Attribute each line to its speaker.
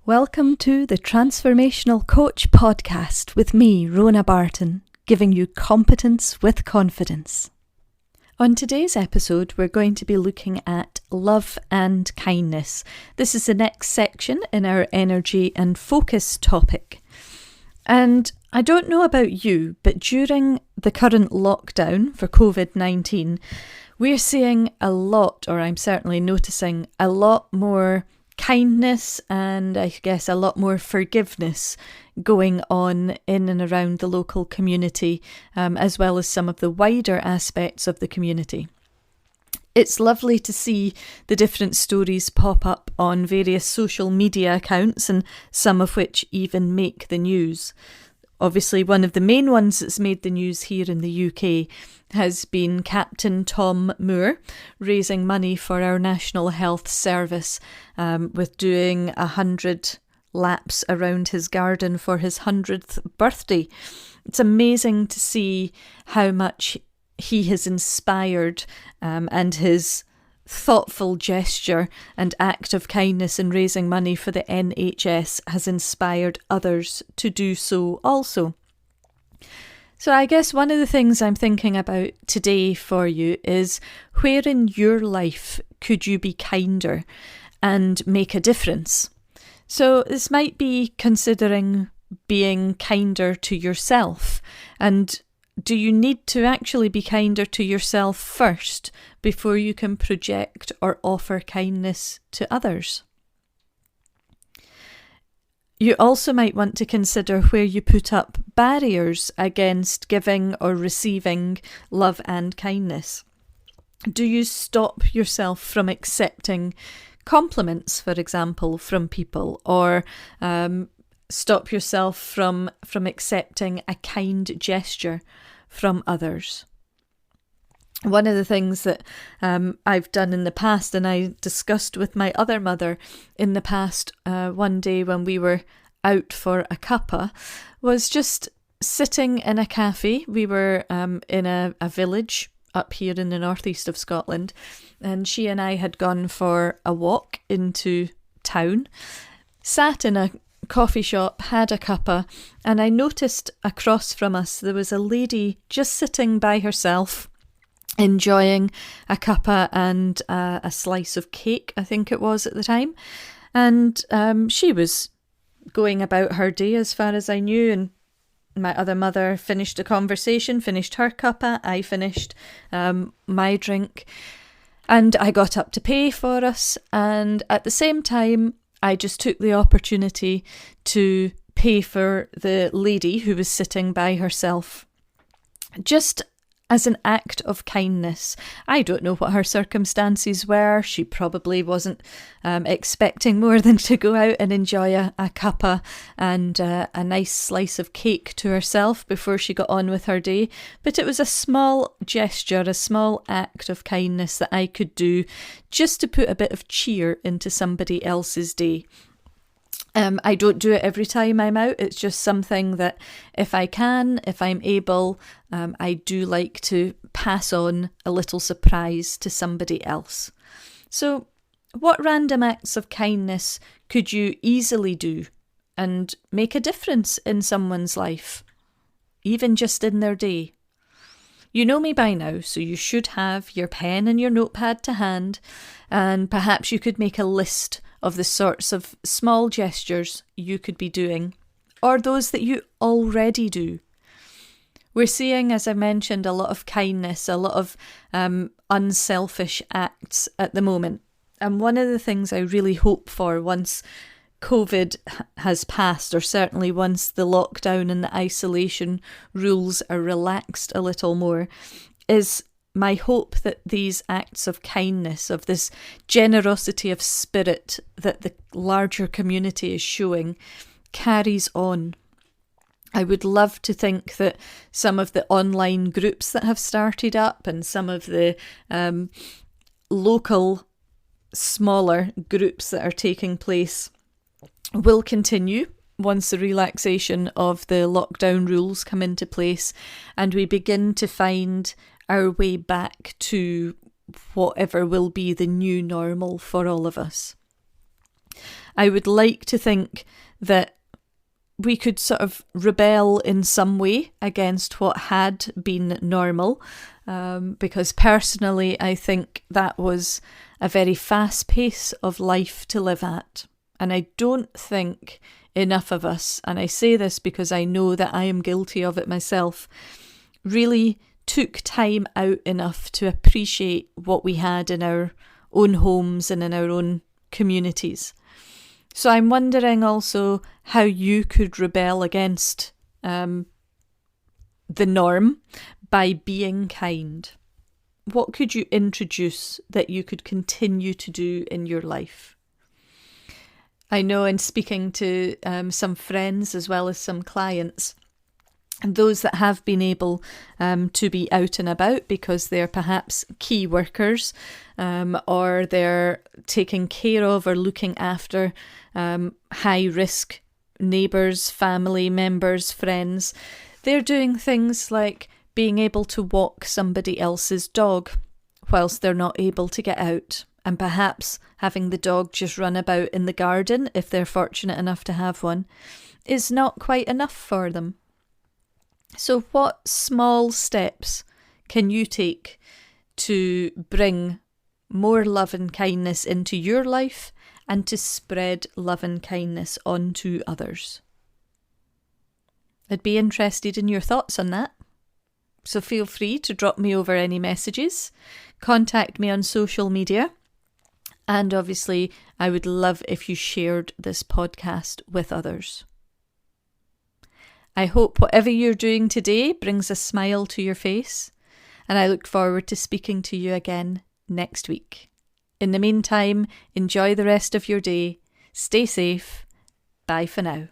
Speaker 1: Welcome to the Transformational Coach podcast with me, Rona Barton, giving you competence with confidence. On today's episode, we're going to be looking at love and kindness. This is the next section in our energy and focus topic. And I don't know about you, but during the current lockdown for COVID-19, we're seeing a lot, or I'm certainly noticing a lot more kindness and I guess a lot more forgiveness going on in and around the local community, as well as some of the wider aspects of the community. It's lovely to see the different stories pop up on various social media accounts, and some of which even make the news. Obviously, one of the main ones that's made the news here in the UK has been Captain Tom Moore raising money for our National Health Service with doing 100 laps around his garden for his 100th birthday. It's amazing to see how much he has inspired and his thoughtful gesture and act of kindness in raising money for the NHS has inspired others to do so also. So I guess one of the things I'm thinking about today for you is where in your life could you be kinder and make a difference? So this might be considering being kinder to yourself, and do you need to actually be kinder to yourself first before you can project or offer kindness to others? You also might want to consider where you put up barriers against giving or receiving love and kindness. Do you stop yourself from accepting compliments, for example, from people, or stop yourself from accepting a kind gesture from others? One of the things that I've done in the past, and I discussed with my other mother in the past, one day when we were out for a cuppa, was just sitting in a cafe. We were in a village up here in the northeast of Scotland, and she and I had gone for a walk into town, sat in a coffee shop, had a cuppa, and I noticed across from us there was a lady just sitting by herself, enjoying a cuppa and a slice of cake, I think it was at the time. And she was going about her day as far as I knew, and my other mother finished the conversation, finished her cuppa, I finished my drink, and I got up to pay for us, and at the same time I just took the opportunity to pay for the lady who was sitting by herself, just as an act of kindness. I don't know what her circumstances were. She probably wasn't expecting more than to go out and enjoy a cuppa and a nice slice of cake to herself before she got on with her day. But it was a small gesture, a small act of kindness that I could do just to put a bit of cheer into somebody else's day. I don't do it every time I'm out. It's just something that if I can, if I'm able, I do like to pass on a little surprise to somebody else. So what random acts of kindness could you easily do and make a difference in someone's life, even just in their day? You know me by now, so you should have your pen and your notepad to hand, and perhaps you could make a list of the sorts of small gestures you could be doing, or those that you already do. We're seeing, as I mentioned, a lot of kindness, a lot of unselfish acts at the moment. And one of the things I really hope for once COVID has passed, or certainly once the lockdown and the isolation rules are relaxed a little more, is my hope that these acts of kindness, of this generosity of spirit that the larger community is showing, carries on. I would love to think that some of the online groups that have started up and some of the local smaller groups that are taking place will continue once the relaxation of the lockdown rules come into place and we begin to find our way back to whatever will be the new normal for all of us. I would like to think that we could sort of rebel in some way against what had been normal, because personally I think that was a very fast pace of life to live at. And I don't think enough of us, and I say this because I know that I am guilty of it myself, really took time out enough to appreciate what we had in our own homes and in our own communities. So I'm wondering also how you could rebel against the norm by being kind. What could you introduce that you could continue to do in your life? I know in speaking to some friends as well as some clients, and those that have been able to be out and about because they're perhaps key workers, or they're taking care of or looking after high risk neighbours, family members, friends, they're doing things like being able to walk somebody else's dog whilst they're not able to get out, and perhaps having the dog just run about in the garden, if they're fortunate enough to have one, is not quite enough for them. So what small steps can you take to bring more love and kindness into your life and to spread love and kindness onto others? I'd be interested in your thoughts on that. So feel free to drop me over any messages, contact me on social media, and obviously I would love if you shared this podcast with others. I hope whatever you're doing today brings a smile to your face, and I look forward to speaking to you again next week. In the meantime, enjoy the rest of your day. Stay safe. Bye for now.